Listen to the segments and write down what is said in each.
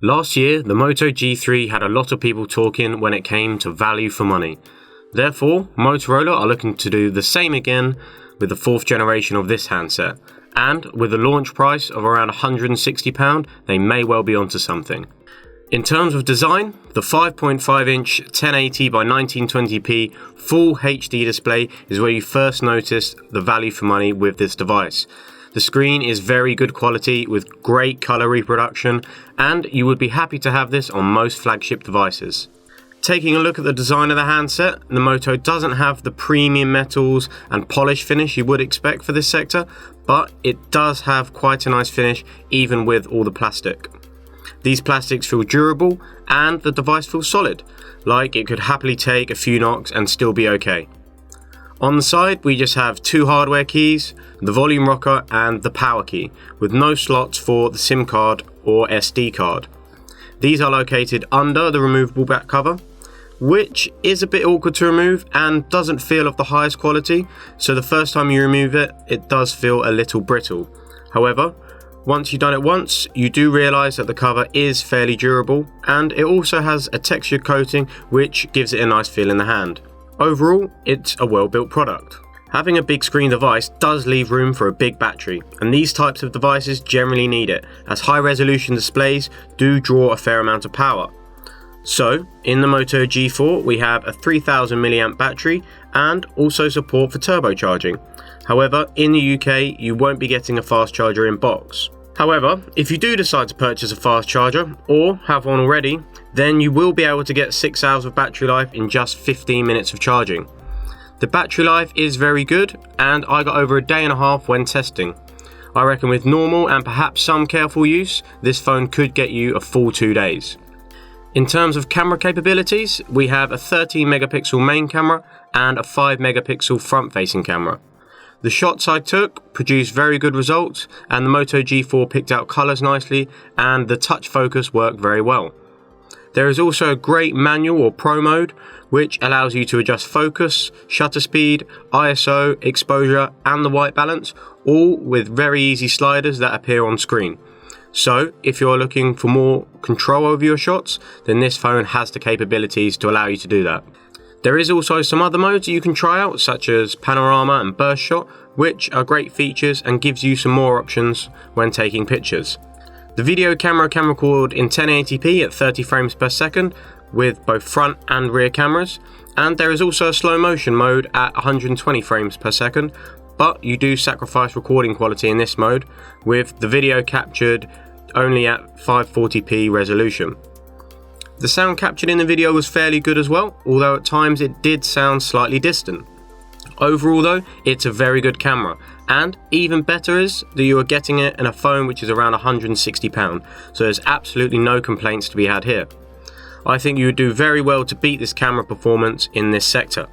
Last year, the Moto G3 had a lot of people talking when it came to value for money. Therefore, Motorola are looking to do the same again with the 4th generation of this handset. And with a launch price of around £160, they may well be onto something. In terms of design, the 5.5-inch 1080 by 1920p full HD display is where you first notice the value for money with this device. The screen is very good quality with great colour reproduction, and you would be happy to have this on most flagship devices. Taking a look at the design of the handset, the Moto doesn't have the premium metals and polish finish you would expect for this sector, but it does have quite a nice finish even with all the plastic. These plastics feel durable and the device feels solid, like it could happily take a few knocks and still be okay. On the side, we just have 2 hardware keys, the volume rocker and the power key, with no slots for the SIM card or SD card. These are located under the removable back cover, which is a bit awkward to remove and doesn't feel of the highest quality, so the first time you remove it, it does feel a little brittle. However, once you've done it once, you do realise that the cover is fairly durable, and it also has a textured coating which gives it a nice feel in the hand. Overall, it's a well-built product. Having a big screen device does leave room for a big battery, and these types of devices generally need it, as high-resolution displays do draw a fair amount of power. So, in the Moto G4 we have a 3000 mAh battery and also support for turbocharging. However, in the UK you won't be getting a fast charger in box. However, if you do decide to purchase a fast charger, or have one already, then you will be able to get 6 hours of battery life in just 15 minutes of charging. The battery life is very good, and I got over a day and a half when testing. I reckon with normal and perhaps some careful use, this phone could get you a full 2 days. In terms of camera capabilities, we have a 13 megapixel main camera and a 5 megapixel front facing camera. The shots I took produced very good results, and the Moto G4 picked out colours nicely and the touch focus worked very well. There is also a great manual or pro mode which allows you to adjust focus, shutter speed, ISO, exposure and the white balance, all with very easy sliders that appear on screen. So if you're looking for more control over your shots, then this phone has the capabilities to allow you to do that. There is also some other modes that you can try out, such as panorama and burst shot, which are great features and gives you some more options when taking pictures. The video camera can record in 1080p at 30 frames per second with both front and rear cameras, and there is also a slow motion mode at 120 frames per second, but you do sacrifice recording quality in this mode, with the video captured only at 540p resolution. The sound captured in the video was fairly good as well, although at times it did sound slightly distant. Overall though, it's a very good camera, and even better is that you are getting it in a phone which is around £160, so there's absolutely no complaints to be had here. I think you would do very well to beat this camera performance in this sector.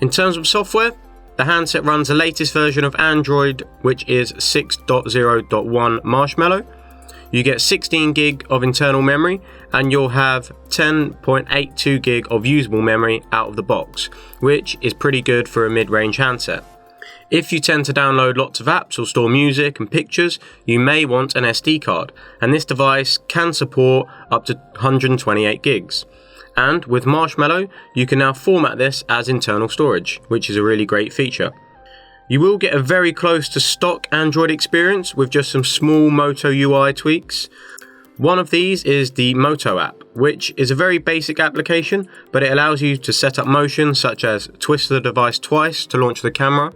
In terms of software, the handset runs the latest version of Android, which is 6.0.1 Marshmallow. You get 16 gig of internal memory, and you'll have 10.82 gig of usable memory out of the box, which is pretty good for a mid-range handset. If you tend to download lots of apps or store music and pictures, you may want an SD card, and this device can support up to 128 gigs. And with Marshmallow, you can now format this as internal storage, which is a really great feature. You will get a very close to stock Android experience with just some small Moto Ui tweaks. One of these is the Moto App, which is a very basic application, but it allows you to set up motion such as twist the device twice to launch the camera.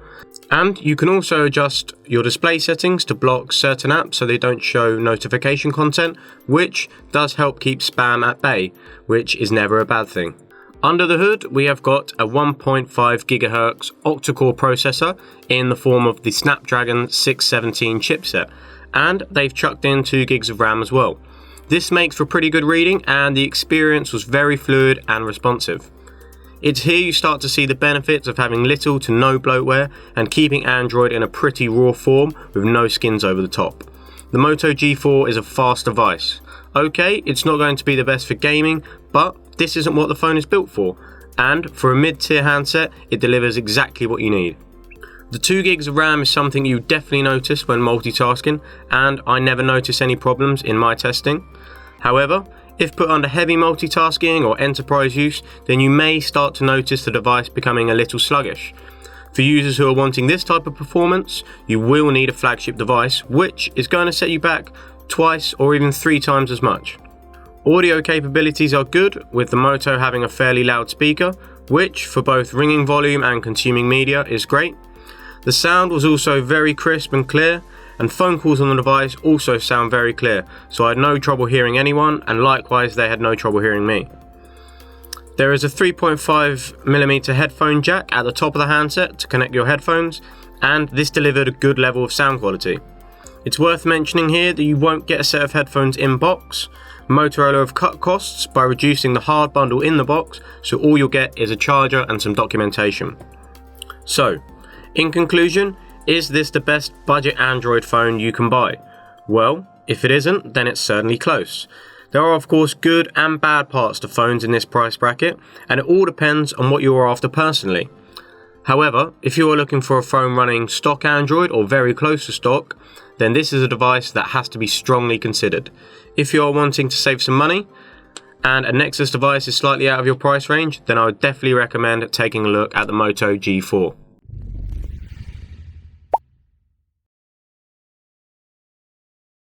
And you can also adjust your display settings to block certain apps so they don't show notification content, which does help keep spam at bay, which is never a bad thing. Under the hood, we have got a 1.5 GHz octa-core processor in the form of the Snapdragon 617 chipset, and they've chucked in 2 gigs of RAM as well. This makes for pretty good reading, and the experience was very fluid and responsive. It's here you start to see the benefits of having little to no bloatware and keeping Android in a pretty raw form with no skins over the top. The Moto G4 is a fast device. Okay, it's not going to be the best for gaming, but this isn't what the phone is built for, and for a mid-tier handset, it delivers exactly what you need. The 2 gigs of RAM is something you definitely notice when multitasking, and I never notice any problems in my testing. However, if put under heavy multitasking or enterprise use, then you may start to notice the device becoming a little sluggish. For users who are wanting this type of performance, you will need a flagship device, which is going to set you back twice or even 3 times as much. Audio capabilities are good, with the Moto having a fairly loud speaker, which for both ringing volume and consuming media is great. The sound was also very crisp and clear, and phone calls on the device also sound very clear, so I had no trouble hearing anyone, and likewise they had no trouble hearing me. There is a 3.5mm headphone jack at the top of the handset to connect your headphones, and this delivered a good level of sound quality. It's worth mentioning here that you won't get a set of headphones in box. Motorola have cut costs by reducing the hard bundle in the box, so all you'll get is a charger and some documentation. So, in conclusion, is this the best budget Android phone you can buy? Well, if it isn't, then it's certainly close. There are of course good and bad parts to phones in this price bracket, and it all depends on what you are after personally. However, if you are looking for a phone running stock Android or very close to stock, then this is a device that has to be strongly considered. If you are wanting to save some money, and a Nexus device is slightly out of your price range, then I would definitely recommend taking a look at the Moto G4.